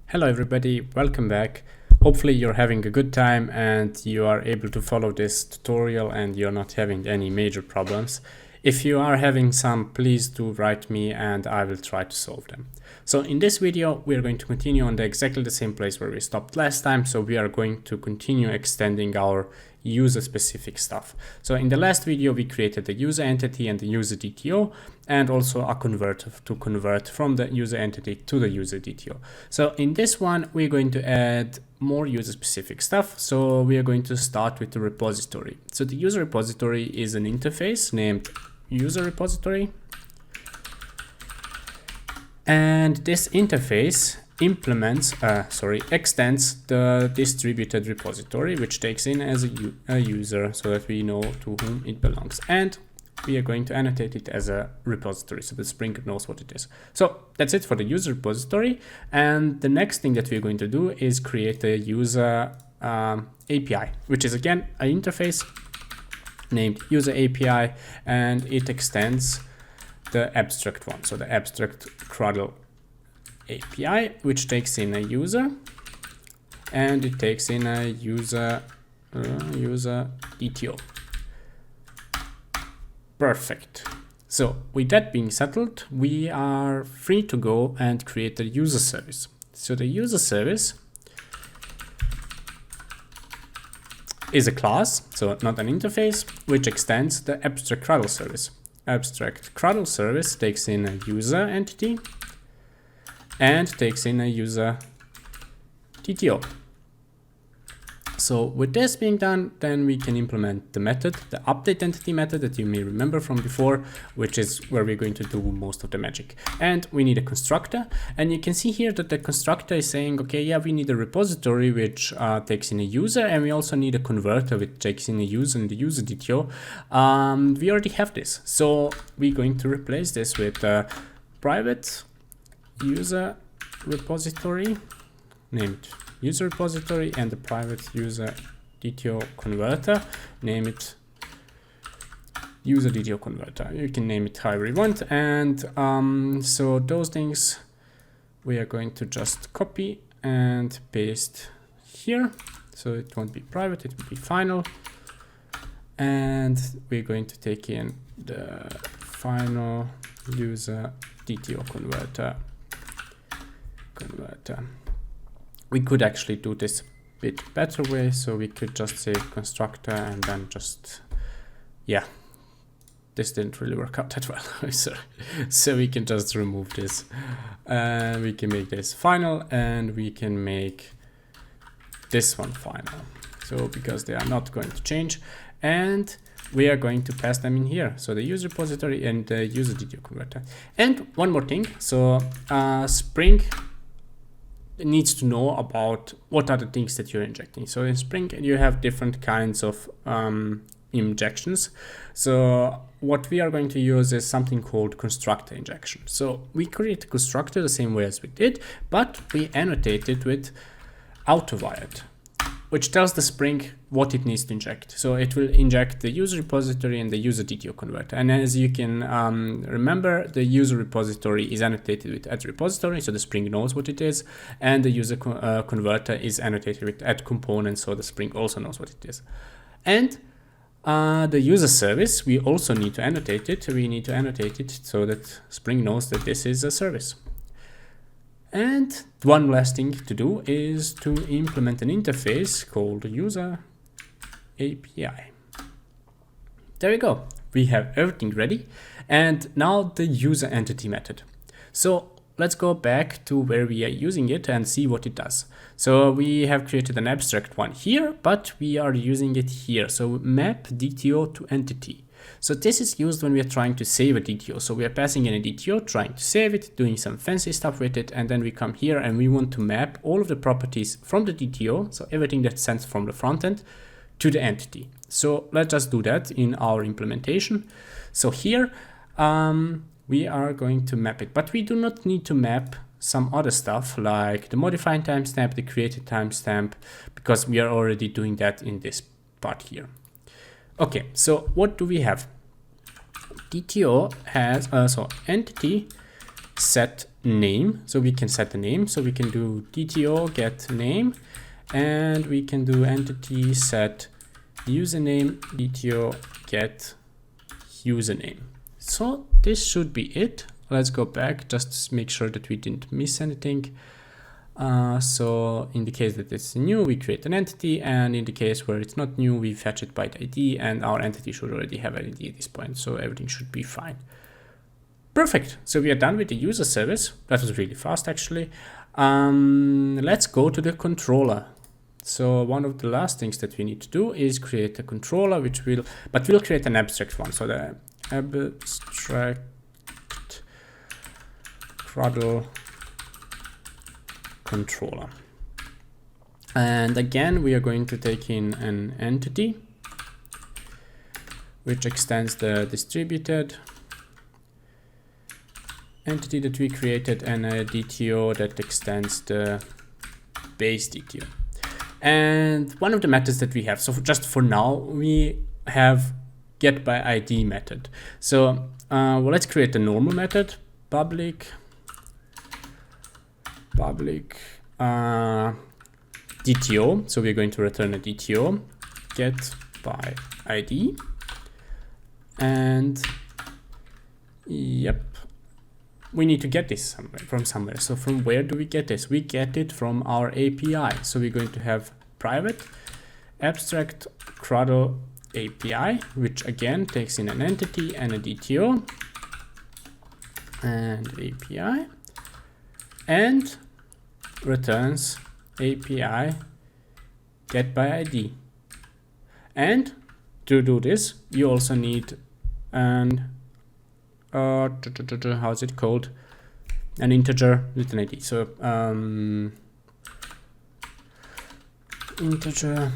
Hello everybody, welcome back. Hopefully you're having a good time and you are able to follow this tutorial and you're not having any major problems. If you are having some, please do write me and I will try to solve them. So in this video, we're going to continue on exactly the same place where we stopped last time. So we are going to continue extending our user specific stuff. So in the last video, we created the user entity and the user DTO and also a converter to convert from the user entity to the user DTO. So in this one, we're going to add more user specific stuff. So we are going to start with the repository. So the user repository is an interface named user repository. And this interface extends the distributed repository, which takes in as a user so that we know to whom it belongs. And we are going to annotate it as a repository so the Spring knows what it is. So that's it for the user repository. And the next thing that we're going to do is create a user API, which is again an interface named user API, and it extends the abstract one. So the abstract CRUDL API, which takes in a user and it takes in a user DTO. Perfect. So with that being settled, we are free to go and create a user service. So the user service is a class, so not an interface, which extends the abstract CRUDL service. Abstract CRUDL service takes in a user entity and takes in a user DTO. So with this being done, then we can implement the method, the update entity method that you may remember from before, which is where we're going to do most of the magic. And we need a constructor, and you can see here that the constructor is saying, okay, yeah, we need a repository which takes in a user, and we also need a converter which takes in a user and the user DTO. We already have this, so we're going to replace this with a private user repository named user repository and the private user DTO converter, name it user DTO converter. You can name it however you want. And so those things we are going to just copy and paste here. So it won't be private, it will be final. And we're going to take in the final user DTO converter. We could actually do this a bit better way, so we could just say constructor and then just, yeah, this didn't really work out that well. So we can just remove this. We can make this final and we can make this one final. So because they are not going to change, and we are going to pass them in here. So the user repository and the user DTO converter. And one more thing. So Spring needs to know about what are the things that you're injecting. So in Spring, you have different kinds of injections. So what we are going to use is something called Constructor Injection. So we create a constructor the same way as we did, but we annotate it with autowired, which tells the Spring what it needs to inject. So it will inject the user repository and the user DTO converter. And as you can remember, the user repository is annotated with @repository, so the Spring knows what it is. And the user converter is annotated with @component, so the Spring also knows what it is. And the user service, we also need to annotate it. We need to annotate it so that Spring knows that this is a service. And one last thing to do is to implement an interface called user API. There we go. We have everything ready. And now the user entity method. So let's go back to where we are using it and see what it does. So we have created an abstract one here, but we are using it here. So map DTO to entity. So this is used when we are trying to save a DTO. So we are passing in a DTO, trying to save it, doing some fancy stuff with it. And then we come here and we want to map all of the properties from the DTO. So everything that's sent from the front end to the entity. So let's just do that in our implementation. So here we are going to map it, but we do not need to map some other stuff like the modified timestamp, the created timestamp, because we are already doing that in this part here. Okay, so what do we have? DTO has so entity set name, so we can set the name. So we can do DTO get name, and we can do entity set username DTO get username. So this should be it. Let's go back just to make sure that we didn't miss anything. So in the case that it's new, we create an entity, and in the case where it's not new, we fetch it by the ID, and our entity should already have an ID at this point, so everything should be fine. Perfect. So we are done with the user service. That was really fast, actually. Let's go to the controller. So one of the last things that we need to do is create a controller, but we'll create an abstract one. So the abstract CRUDL controller. And again, we are going to take in an entity, which extends the distributed entity that we created, and a DTO that extends the base DTO. And one of the methods that we have, so just for now, we have get by ID method. So well, let's create a normal method, public DTO. So we're going to return a DTO get by ID, and yep, we need to get this from somewhere. So from where do we get this? We get it from our API. So we're going to have private abstract CRUDL API, which again takes in an entity and a DTO and API, and returns API get by ID. And to do this, you also need an how's it called? An integer with an ID. So integer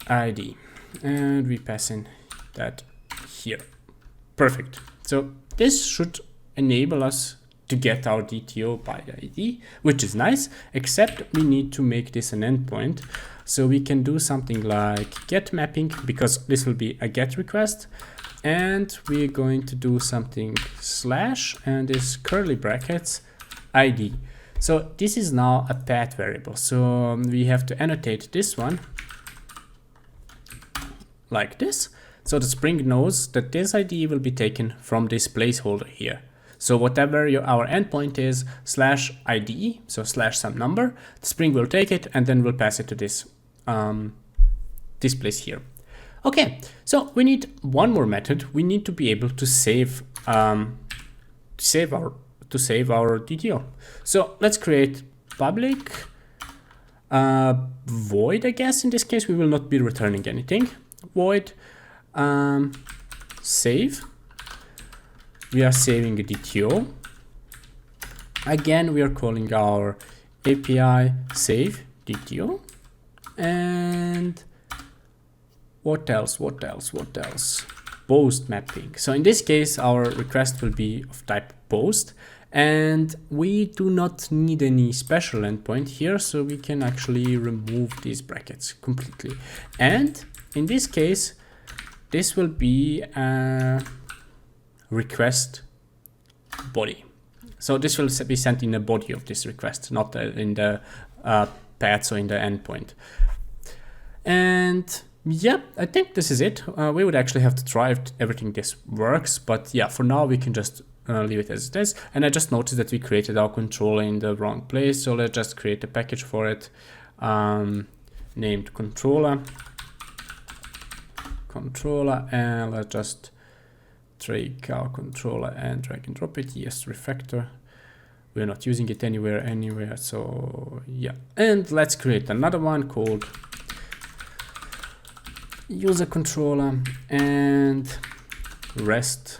ID, and we pass in that here. Perfect. So this should enable us to get our DTO by the ID, which is nice, except we need to make this an endpoint. So we can do something like get mapping, because this will be a get request. And we're going to do something slash and this curly brackets ID. So this is now a path variable. So we have to annotate this one like this. So the Spring knows that this ID will be taken from this placeholder here. So whatever our endpoint is slash ID, so slash some number, the Spring will take it and then we'll pass it to this, this place here. Okay, so we need one more method. We need to be able to save our DTO. So let's create public void. I guess in this case we will not be returning anything. Void save. We are saving a DTO. Again, we are calling our API save DTO. And what else? Post mapping. So in this case, our request will be of type post, and we do not need any special endpoint here, so we can actually remove these brackets completely. And in this case, this will be a request body. So this will be sent in the body of this request, not in the path, so in the endpoint. And yeah, I think this is it. We would actually have to try if everything this works, but yeah, for now we can just leave it as it is. And I just noticed that we created our controller in the wrong place, so let's just create a package for it named controller, and let's just take our controller and drag and drop it. Yes, refactor. We're not using it anywhere, so yeah. And let's create another one called UserController and REST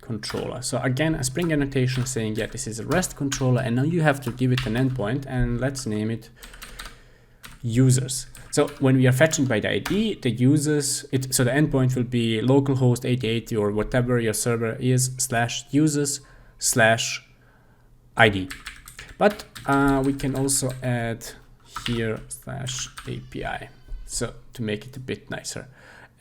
controller. So again, a Spring annotation saying, yeah, this is a REST controller, and now you have to give it an endpoint, and let's name it users. So when we are fetching by the ID, the users, so the endpoint will be localhost 8080 or whatever your server is /users/ID. But we can also add here /API. So to make it a bit nicer.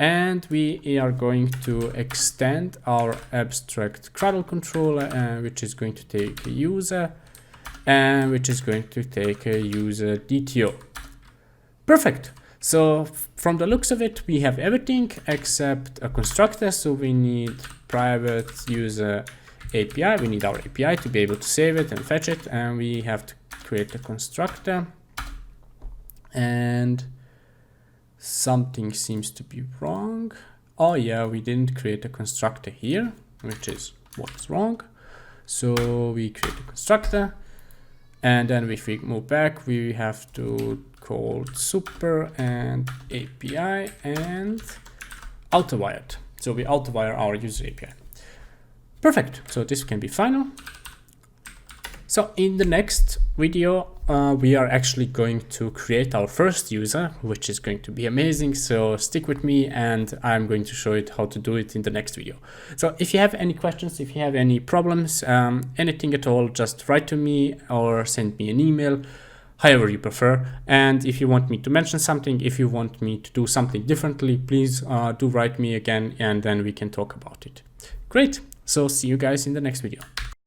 And we are going to extend our abstract CRUDL controller, which is going to take a user, and which is going to take a user DTO. Perfect. So from the looks of it, we have everything except a constructor. So we need private user API. We need our API to be able to save it and fetch it. And we have to create a constructor. And something seems to be wrong. Oh yeah, we didn't create a constructor here, which is what's wrong. So we create a constructor, and then if we move back, we have to call super and API and auto-wired. So we auto-wire our user API. Perfect. So this can be final. So in the next video, we are actually going to create our first user, which is going to be amazing. So stick with me, and I'm going to show you how to do it in the next video. So if you have any questions, if you have any problems, anything at all, just write to me or send me an email, however you prefer. And if you want me to mention something, if you want me to do something differently, please do write me again, and then we can talk about it. Great. So see you guys in the next video.